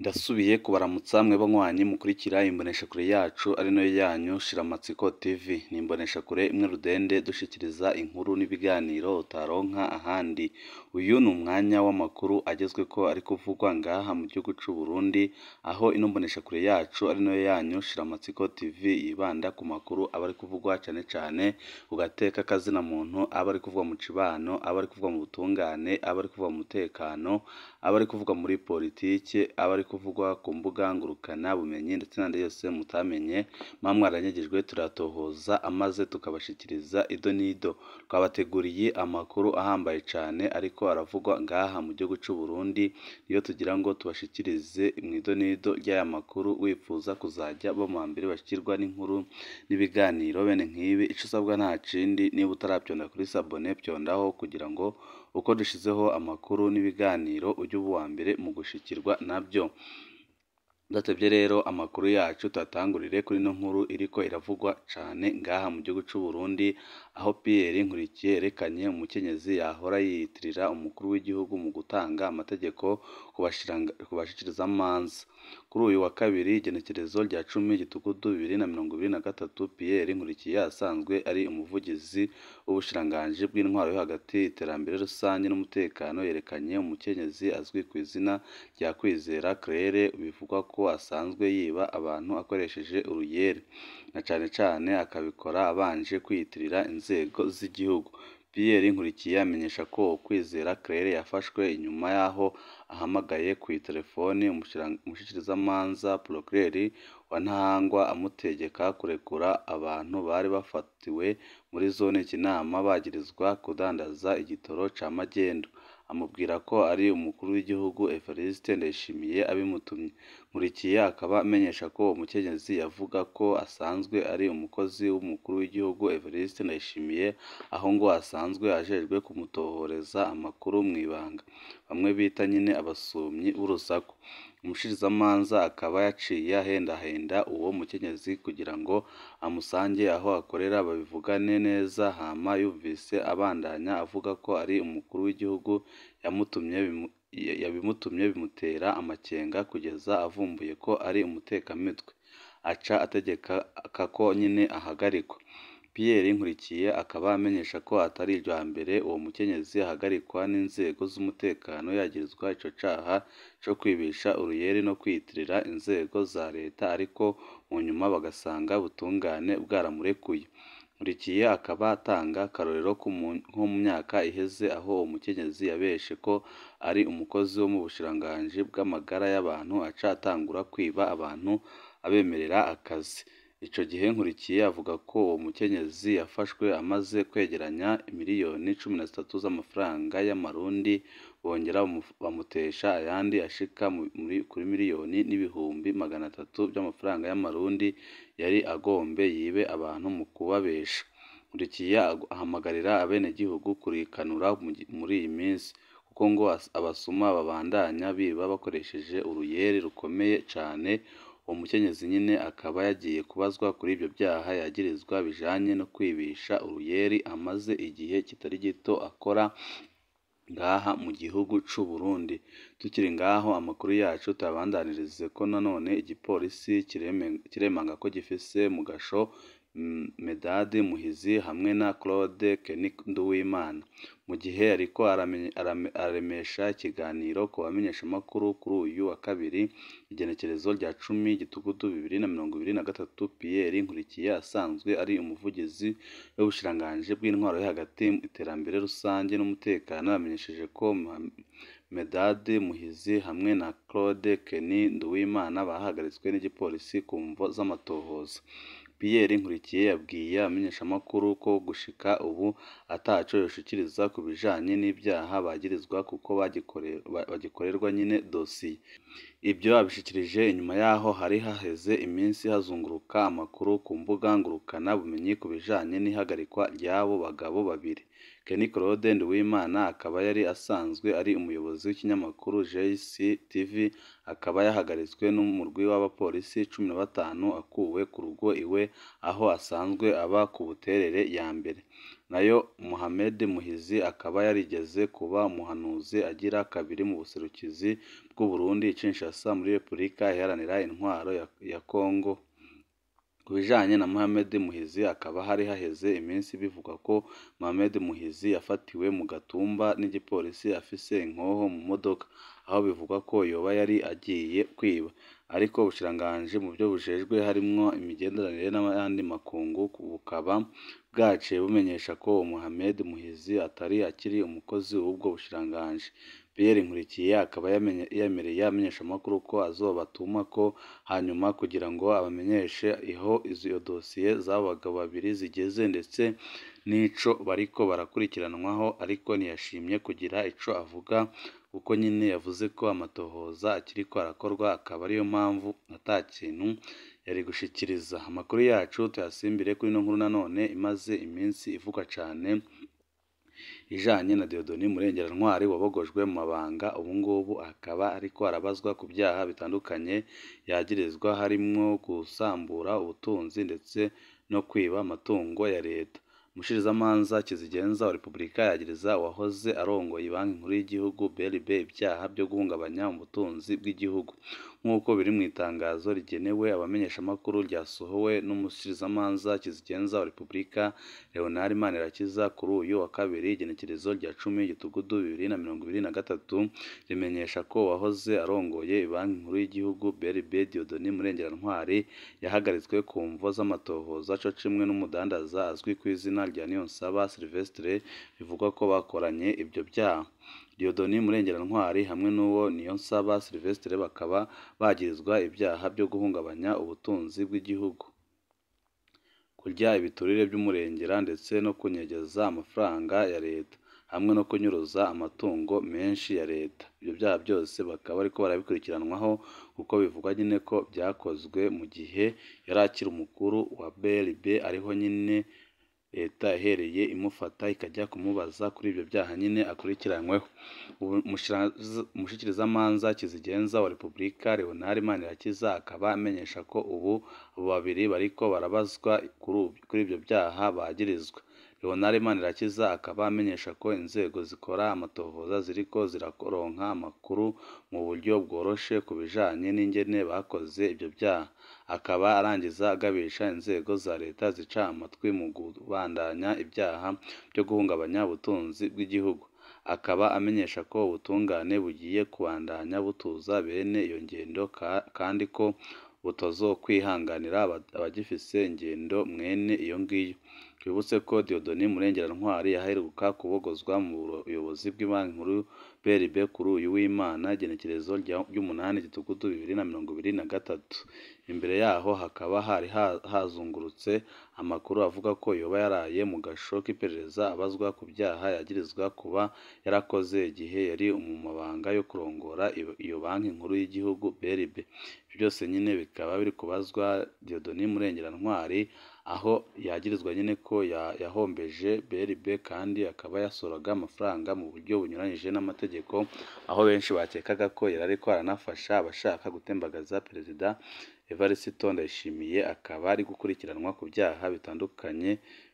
Ndasubiye kubaramutsa mwebwe anywanyi mukurikira imboneshakure yacu ari nayo yanyu Shiramatsiko TV. Ni imboneshakure imwe rudende dushikiriza inkuru n'ibiganiro utaronka ahandi. Uyu ni umwanya w'amakuru agezweko ari kuvugwa ngaha mu gihugu c'u Burundi, aho ino mboneshakure yacu ari nayo yanyu Shiramatsiko TV yibanda ku makuru aba ari kuvugwa cane cane ku gateka kazina muntu, aba ari kuvugwa mu cibano, aba ari kuvugwa mu butungane, aba ari kuvugwa mu mutekano, aba ari kuvugwa muri politike, aba ari kuvugwa ku mbuga ngurukana bumenyi ndetse n'andi yose mutamenye mwaranyagijwe turatohoza amaze tukabashikiriza ido n'ido. Twabateguriye amakuru ahambaye cane ariko aravugwa ngaha mu gihugu c'u Burundi, niyo tugira ngo tubashikirize mw'ido n'ido ry'aya makuru. Wifuza kuzaja bo mu mbere bashikirwa n'inkuru n'ibiganiro bene nk'ibi, ico usabwa nta kindi, niba utaravyonda kuri sabone vyondaho kugira ngo uko dushizeho amakuru n'ibiganiro ujye uba uwa mbere mu gushikirwa navyo. Tudatevye rero amakuru yacu tuyatangurire kuri ino nkuru iriko iravugwa cane ngaha mu gihugu c'u Burundi, aho Pierre Nkurikiye yerekanye umukenyezi yahora yiyitirira umukuru w'igihugu mu gutanga amategeko ku bashikirizamanza. Kuri uyu wa kabiri igenekerezo rya 10 Gitugutu 2023, Pierre Nkurikiye asanzwe ari umuvugizi w'ubushikiranganji bw'intwaro yo hagati, iterambere rusange n'umutekano, yerekanye umukenyezi azwi ku izina rya Kwizera Claire, bivugwa ko asanzwe yiba abantu akoresheje uruyeri, na cane cane akabikora abanje kwiyitirira inzego z'igihugu. Pierre Nkurikiye amenyesha ko Kwizera Claire yafashwe inyuma yaho ahamagaye kw'iterefoni umushikirizamanza Procureur wa Ntahangwa amutegeka kurekura abantu bari bafatiwe muri zone Kinama bagirizwa kudandaza igitoro ca magendu. Amubwira ko ari umukuru w'igihugu Evariste Ndayishimiye abimutumye. Nkurikiye akaba amenyesha ko uwo mukenyezi yavuga ko asanzwe ari umukozi w'umukuru w'igihugu Evariste Ndayishimiye, aho ngo asanzwe ajejwe kumutohoreza amakuru mw'ibanga, bamwe bita nyine abasumyi b'urusaku. Umushikirizamanza akaba yaciye ahendahenda uwo mukenyezi kugira ngo amusange aho akorera babivugane neza, hama yumvise abandanya avuga ko ari umukuru w'igihugu yabimutumye bimutera amakenga kugeza avumbuye ko ari umutekamitwe, aca ategeka ko nyine ahagarikwa. Pierre Nkurikiye akaba amenyesha ko atari irya mbere uwo mukenyezi ahagarikwa n'inzego z'umutekano yagirizwa ico caha co kwibisha uruyeri no kwiyitirira inzego za leta, ariko mu nyuma bagasanga ubutungane bwaramurekuye. Nkurikiye akaba atanga akarorero nko mu myaka iheze aho uwo mukenyezi yabeshe ko ari umukozi wo mu bushikiranganji bw'amagara y'abantu, aca atangura kwiba abantu abemerera akazi. Ico gihe Nkurikiye avuga ko uwo mukenyezi yafashwe amaze kwegeranya miliyoni 13 z'amafaranga y'amarundi, bongera bamutesha ayandi ashika kuri miliyoni n'ibihumbi 300 by'amafaranga y'amarundi yari agombe yibe abantu mu kubabesha. Nkurikiye ahamagarira abenegihugu kurikanura muri iyi minsi, kuko ngo abasuma babandanya biba bakoresheje uruyeri rukomeye cane. Uwo mukenyezi nyine akaba yagiye kubazwa kuri ibyo byaha yagirizwa bijanye no kwibisha uruyeri, amaze igihe kitari gito akora ngaha mu gihugu c'u Burundi. Tukiri ngaho amakuru yacu tuyabandanirize ko nanone igipolisi kiremanga ko gifise mu gasho Medad Muhizi hamwe na Claude Nduwimana, mu gihe ariko aremesha ikiganiro ku bamenyeshamakuru kuri uyu wa kabiri igenekerezo rya 10 Gitugutu 2023. Pierre Nkurikiye asanzwe ari umuvugizi w'ubushikiranganji bw'intwaro yo hagati, iterambere rusange n'umutekano, yamenyesheje ko Medad Muhizi hamwe na Claude Nduwimana bahagaritswe n'igipolisi ku mvo z'amatohoza. Pierre Nkurikiye yabwiye amenyeshamakuru ko gushika ubu ataco yoshikiriza ku bijanye n'ibyaha bagirizwa kuko bagikorerwa nyine dosiye. Ibyo abishikirije inyuma yaho hari haheze iminsi hazunguruka amakuru ku mbuga ngurukana bumenyi ku bijanye n'ihagarikwa ry'abo bagabo babiri. Claude Nduwimana akaba yari asanzwe ari umuyobozi w'ikinyamakuru JC TV, akaba yahagaritswe n'umurwi w'abapolisi 15 akuwe ku rugo iwe aho asanzwe aba ku Buterere ya mbere. Nayo Mohamed Muhizi akaba yarigeze kuba umuhanuzi agira kabiri mu buserukizi bw'u Burundi i Kinshasa muri Repubulika Iharanira Intwaro ya Kongo. Ku bijanye na Mohamed Muhizi hakaba hari haheze iminsi bivugwa ko Mohamed Muhizi yafatiwe mu Gatumba n'igipolisi afise inkoho mu modoka, aho bivugwa ko yoba yari agiye kwiba, ariko ubushikiranganji mu byo bujejwe harimwo imigenderanire n'ayandi makungu bukaba bwaciye bumenyesha ko Mohamed Muhizi atari akiri umukozi w'ubwo bushikiranganji. Pierre Nkurikiye akaba yemereye amenyeshamakuru ko azobatuma ko hanyuma kugira ngo abamenyeshe iho izo dosiye z'abo bagabo babiri zigeze ndetse n'ico bariko barakurikiranwaho, ariko ntiyashimye kugira ico avuga kuko nyine yavuze ko amatohoza akiriko arakorwa, akaba ariyo mpamvu ata kintu yari gushikiriza. Amakuru yacu tuyasimbire kuri ino nkuru nanone imaze iminsi ivuga cane ijanye na Dieudonné Murengerantwari wabogojwe mu mabanga, ubu ngubu akaba ariko arabazwa ku byaha bitandukanye yagirizwa harimwo gusambura ubutunzi ndetse no kwiba amatungo ya leta. Umushikirizamanza Kizigenza wa Repubulika yagiriza uwahoze arongoye Banki Nkuru y'Igihugu BRB ibyaha byo guhungabanya ubutunzi bw'igihugu, nk'uko biri mu itangazo rigenewe abamenyeshamakuru ryasohowe n'umushikirizamanza Kizigenza wa Repubulika Leonard Manirakiza kuri uyu wa kabiri igenekerezo rya 10 Gitugudu 2023, rimenyesha ko uwahoze arongoye Banki Nkuru y'Igihugu BRB Dieudonné Murengerantwari yahagaritswe ku mvo z'amatohoza co kimwe n'umudandaza azwi ku izina rya Niyonsaba Sylvestre bivugwa ko bakoranye ibyo byaha. Dieudonné Murengerantwari hamwe n'uwo Niyonsaba Sylvestre bakaba bagirizwa ibyaha byo guhungabanya ubutunzi bw'igihugu, kurya ibiturire by'umurengera ndetse no kunyegeza amafaranga ya leta hamwe no kunyuruza amatungo menshi ya leta. Ibyo byaha byose bakaba ariko barabikurikiranwaho kuko bivugwa nyine ko byakozwe mu gihe yari akiri umukuru wa BRB, ariho nyine leta ihereye imufata ikajya kumubaza kuri ibyo byaha nyine akurikiranyweho. Umushikirizamanza Kizigenza wa Repubulika Leonard Manirakiza akaba amenyesha ko ubu abo babiri bariko barabazwa kuri ibyo byaha bagirizwa. Leonard Manirakiza akaba amenyesha ko inzego zikora amatohoza ziriko zirakoronka amakuru mu buryo bworoshe ku bijanye n'ingene bakoze ibyo byaha. Akaba arangiza agabisha inzego za leta zica amatwi mu kubandanya ibyaha byo guhungabanya ubutunzi bw'igihugu. Akaba amenyesha ko ubutungane bugiye kubandanya butuza bene iyo ngendo kandi ko butazokwihanganira abagifise ingendo mwene iyo ngiyo. Twibutse ko Dieudonné Murengerantwari yaheruka kubogozwa mu buyobozi bw'Ibanki Nkuru BRB kuri uyu w'Imana igenekerezo ry'umunani Gitugudu 2023. Imbere yaho hakaba hari hazungurutse amakuru avuga ko yoba yaraye mu gasho k'iperereza abazwa ku byaha yagirizwa kuba yarakoze igihe yari mu mabanga yo kurongora iyo Banki Nkuru y'Igihugu BRB. Byose nyine bikaba biri kubazwa Dieudonné Murengerantwari, aho yagirizwa nyine ko yahombeje BRB kandi akaba yasoraga amafaranga mu buryo bunyuranyije n'amategeko, aho benshi bakekaga ko yari ariko aranafasha abashaka gutembagaza Perezida Evariste Ndayishimiye. Akaba ari gukurikiranwa ku byaha bitandukanye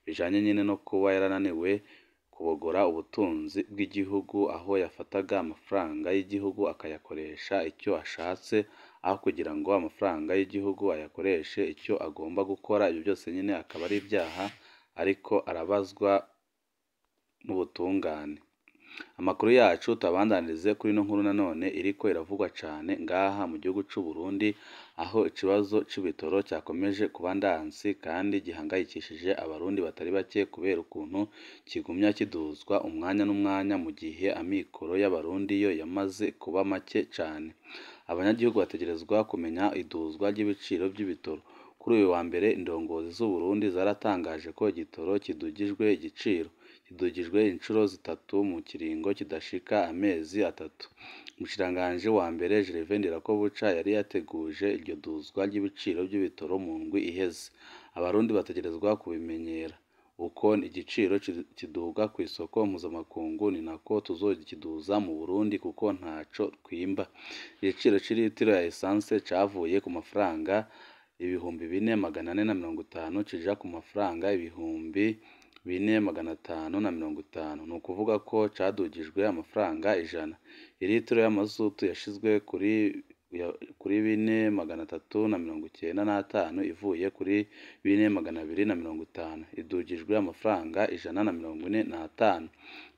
bijanye nyine no kuba yarananiwe kubogora ubutunzi bw'igihugu, aho yafataga amafaranga y'igihugu akayakoresha icyo ashatse aho kugira ngo amafaranga y'igihugu ayakoreshe icyo agomba gukora. Ibyo byose nyine akaba ari ibyaha ariko arabazwa n'ubutungane. Amakuru yacu tabandanirize kuri ino nkuru nanone iriko iravugwa cane ngaha mu gihugu c'u Burundi, aho ikibazo c'ibitoro cyakomeje kuba ndansi kandi gihangayikishije abarundi batari bake kubera ukuntu kigumya kiduzwa umwanya n'umwanya mu gihe amikoro y'abarundi yo yamaze kuba make cane. Abanyagihugu bategerezwa kumenya iduzwa ry'ibiciro by'ibitoro. Kuri uyu wa mbere indongozi z'u Burundi zaratangaje ko igitoro kidugijwe igiciro, kidugijwe inshuro zitatu mu kiringo kidashika amezi atatu. Umushikiranganji wa mbere Gervais Ndirakobuca yari yateguje iryo duzwa ry'ibiciro by'ibitoro mu ndwi iheze. Abarundi bategerezwa kubimenyera. uko igiciro kiduga ku isoko mpuzamakungu ni nako tuzokiduza mu Burundi kuko ntaco twimba. Igiciro c'ilitiro ya esanse cavuye ku mafaranga ibihumbi 4,450 kija ku mafaranga ibihumbi 4,550. Ni ukuvuga ko cadugijwe amafaranga ijana. Ilitiro y'amazutu yashizwe kuri 4,395 ivuye kuri 4,250, idugijwe amafaranga 145.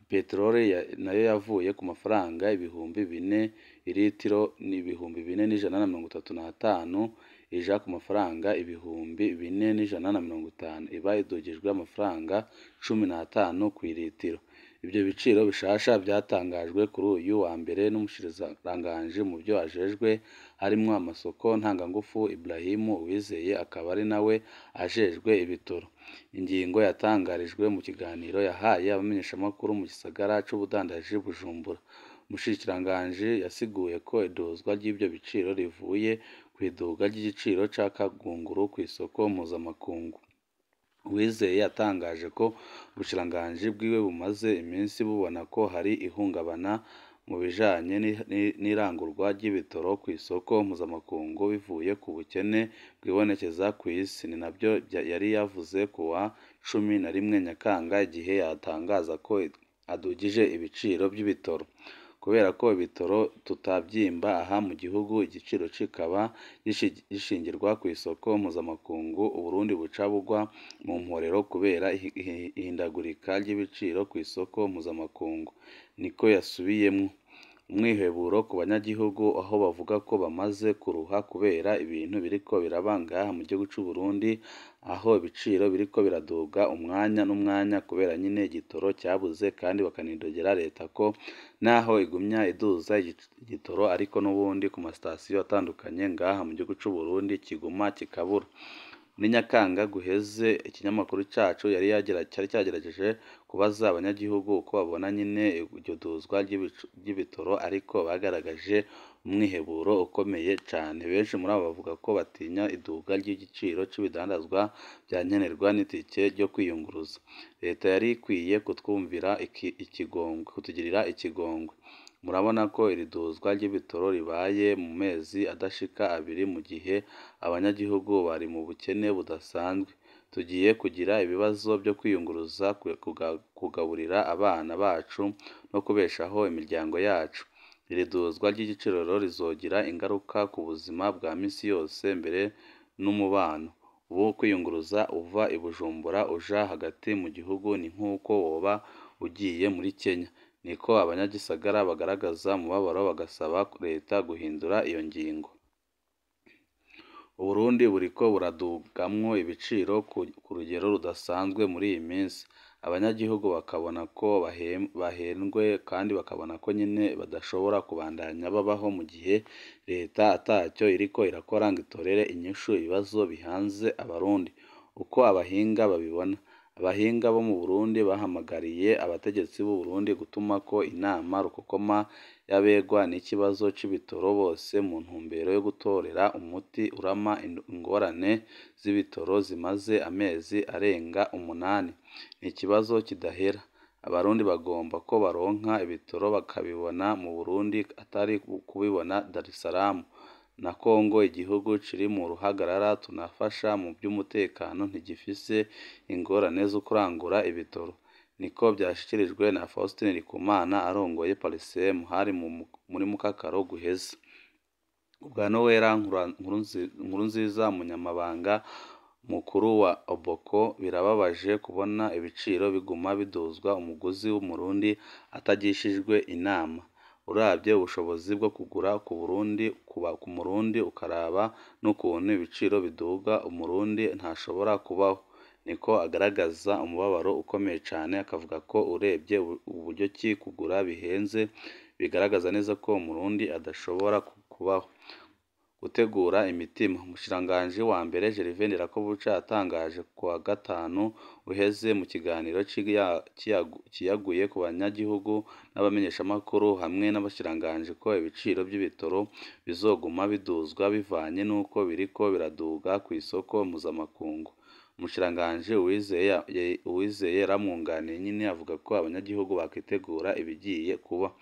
Peteroli nayo yavuye ku mafaranga ibihumbi 4 ilitiro ni ibihumbi 4,135 ija ku mafaranga ibihumbi 4,150, iba idugijwe amafaranga 15 ku ilitiro. Ibyo biciro bishasha byatangajwe kuri uyu wa mbere n'umushikiranganji mu byo ajejwe harimwo amasoko ntangangufu Ibrahim Uwizeye, akaba ari nawe ajejwe ibitoro. Ingingo yatangarijwe mu kiganiro yahaye abamenyeshamakuru mu gisagara c'ubudandaji Bujumbura. Umushikiranganji yasiguye ko iduzwa ry'ibyo biciro rivuye kw'iduga ry'igiciro c'akagunguru ku isoko mpuzamakungu. Uwizeye yatangaje ko ubushikiranganji bwiwe bumaze iminsi bubona ko hari ihungabana mu bijanye n'irangurwa ry'ibitoro ku isoko mpuzamakungu bivuye ku bukene bwibonekeza kw'isi. Ni navyo yari yavuze ku wa 11 Nyakanga igihe yatangaza ko adugije ibiciro by'ibitoro. Kubera ko ibitoro tutavyimba aha mu gihugu, igiciro kikaba gishingirwa ku isoko mpuzamakungu, Uburundi buca bugwa mu mporero kubera ihindagurika ry'ibiciro ku isoko mpuzamakungu. Niko yasubiyemwo. Umwiheburo ku banyagihugu aho bavuga ko bamaze kuruha kubera ibintu biriko biraba ngaha mu gihugu c'u Burundi, aho ibiciro biriko biraduga umwanya n'umwanya kubera nyine igitoro cyabuze, kandi bakanidogera leta ko naho igumya iduza igitoro ariko n'ubundi ku masitasiyo atandukanye ngaha mu gihugu c'u Burundi kiguma kikabura. Muri Nyakanga guheze ikinyamakuru cacu cyari cyagerageje kubaza abanyagihugu uko babona nyine iryo duzwa ry'ibitoro, ariko bagaragaje umwiheburo ukomeye cane. Benshi muri abo bavuga ko batinya iduga ry'igiciro c'ibidandazwa vya nkenerwa n'itike ryo kwiyunguruza. Leta yari ikwiye kutugirira ikigongwe. Murabona ko iri duzwa ry'ibitoro ribaye mu mezi adashika 2 mu gihe abanyagihugu bari mu bukene budasanzwe. Tugiye kugira ibibazo byo kwiyunguruza, kugaburira abana bacu no kubeshaho imiryango yacu. Iri duzwa ry'igiciro rizogira ingaruka ku buzima bwa misi yose mbere n'umubano. Ubu kwiyunguruza uva i Bujumbura uja hagati mu gihugu ni nk'uko woba ugiye muri Kenya. Niko abanyagisagara bagaragaza umubabaro, bagasaba leta guhindura iyo ngingo. Uburundi buriko buradugamwo ibiciro ku rugero rudasanzwe muri iyi minsi. Abanyagihugu bakabona ko bahendwe, kandi bakabona ko nyine badashobora kubandanya babaho mu gihe leta atacyo iriko irakora ngo itorere inyishu ibibazo bihanze Abarundi. Uko abahinga babibona. Abahinga bo mu Burundi bahamagariye abategetsi b'u Burundi gutumako inama rukokoma y'abegwa n'ikibazo c'ibitoro bose mu ntumbero yo gutorera umuti urama ingorane z'ibitoro zimaze amezi arenga 8. Ni ikibazo kidahera. Abarundi bagomba ko baronka ibitoro bakabibona mu Burundi atari kubibona Dar es Salaam na Kongo. Igihugu kiri mu ruhagarara, tunafasha mu by'umutekano ntigifise ingorane zo kurangura ibitoro. Niko byashikirijwe na Faustin Ndikumana arongoye Parsem hari muri Mukakaro guheze. Ubwa Noella Nkurunziza, umunyamabanga mukuru wa Oboko, birababaje kubona ibiciro biguma biduzwa umuguzi w'umurundi atagishijwe inama. Uravye ubushobozi bwo kugura ku murundi ukaraba n'ukuntu ibiciro biduga, umurundi ntashobora kubaho. Niko agaragaza umubabaro ukomeye cane, akavuga ko urebye uburyo ki kugura bihenze, bigaragaza neza ko umurundi adashobora kubaho. Gutegura imitima. Umushikiranganji wa mbere Gervais Ndirakobuca yatangaje ku wa gatanu uheze mu kiganiro kiyaguye ku banyagihugu n'abamenyeshamakuru hamwe n'abashikiranganji ko ibiciro by'ibitoro bizoguma biduzwa bivanye n'uko biriko biraduga ku isoko mpuzamakungu. umushikiranganji Uwizeye yaramwunganiye nyine avuga ko abanyagihugu bakitegura ibigiye kuba.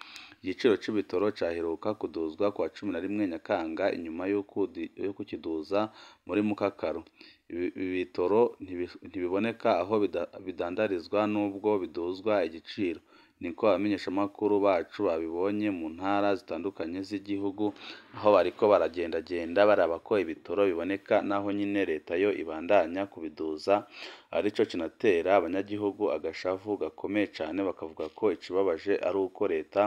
Igiciro c'ibitoro caheruka kuduzwa kuwa 11 Nyakanga inyuma yo kukiduza muri Mukakaru. Ibi bitoro ntibiboneka aho bidandarizwa nubwo biduzwa igiciro, niko abamenyeshamakuru bacu babibonye mu ntara zitandukanye z'igihugu, aho bariko baragendagenda baraba ko ibitoro biboneka, naho nyine leta yo ibandanya kubiduza, arico kinatera abanyagihugu agashavu gakomeye cane, bakavuga ko ikibabaje ari uko leta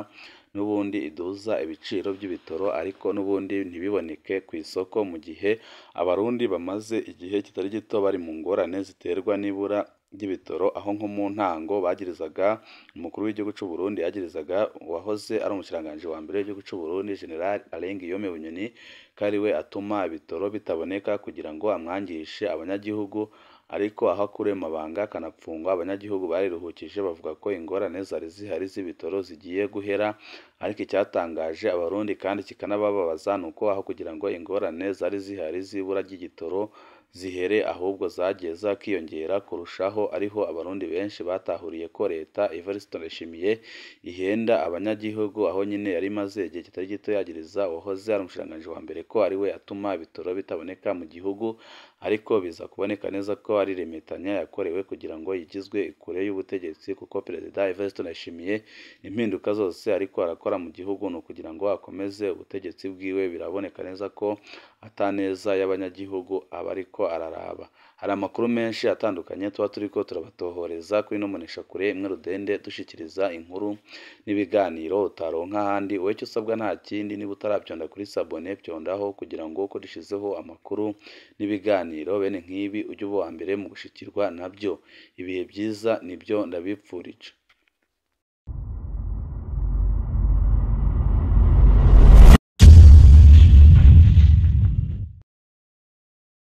n'ubundi iduza ibiciro by'ibitoro ariko n'ubundi ntibiboneke ku isoko, mu gihe abarundi bamaze igihe kitari gito bari mu ngorane ziterwa n'ibura ry'ibitoro, aho nko mu ntango bagirizaga umukuru w'igihugu c'u Burundi yagirizaga uwahoze ari umushikiranganji wa mbere w'igihugu c'u Burundi General Alain Guillaume Bunyoni ko ari we atuma ibitoro bitaboneka kugira ngo amwangishe abanyagihugu, ariko aho akuriye amabanga akanapfungwa, abanyagihugu bariruhukije bavuga ko ingorane zari zihari z'ibitoro zigiye guhera, ariko icyatangaje abarundi kandi kikanabababaza nuko aho kugira ngo ingorane zari zihari z'ibura ry'igitoro zihere, ahubwo zagiye zakiyongera kurushaho, ariho abarundi benshi batahuriye ko leta Evariste Ndayishimiye ihenda abanyagihugu, aho nyine yari imaze igihe kitari gito yagiriza uwahoze ari umushikiranganji wa mbere ko ari we atuma ibitoro bitaboneka mu gihugu, ariko biza kuboneka neza ko ari remetanya yakorewe kugira ngo yigizwe kure y'ubutegetsi, kuko Perezida Evariste Ndayishimiye impinduka zose ariko arakora mu gihugu ni ukugira ngo akomeze ubutegetsi bwiwe. Biraboneka neza ko ataneza y'abanyagihugu aba ariko araraba. Hari amakuru menshi atandukanye tuba turiko turabatohoreza kuri ino mboneshakure imwe rudende, dushikiriza inkuru n'ibiganiro utaronka ahandi. Wowe icyo usabwa nta kindi, niba utaravyonda kuri sabone vyondaho kugira ngo uko dushizeho amakuru n'ibiganiro bene nk'ibi ujye uba uwa mbere mu gushikirwa nabyo. Ibihe byiza nibyo ndabipfurije.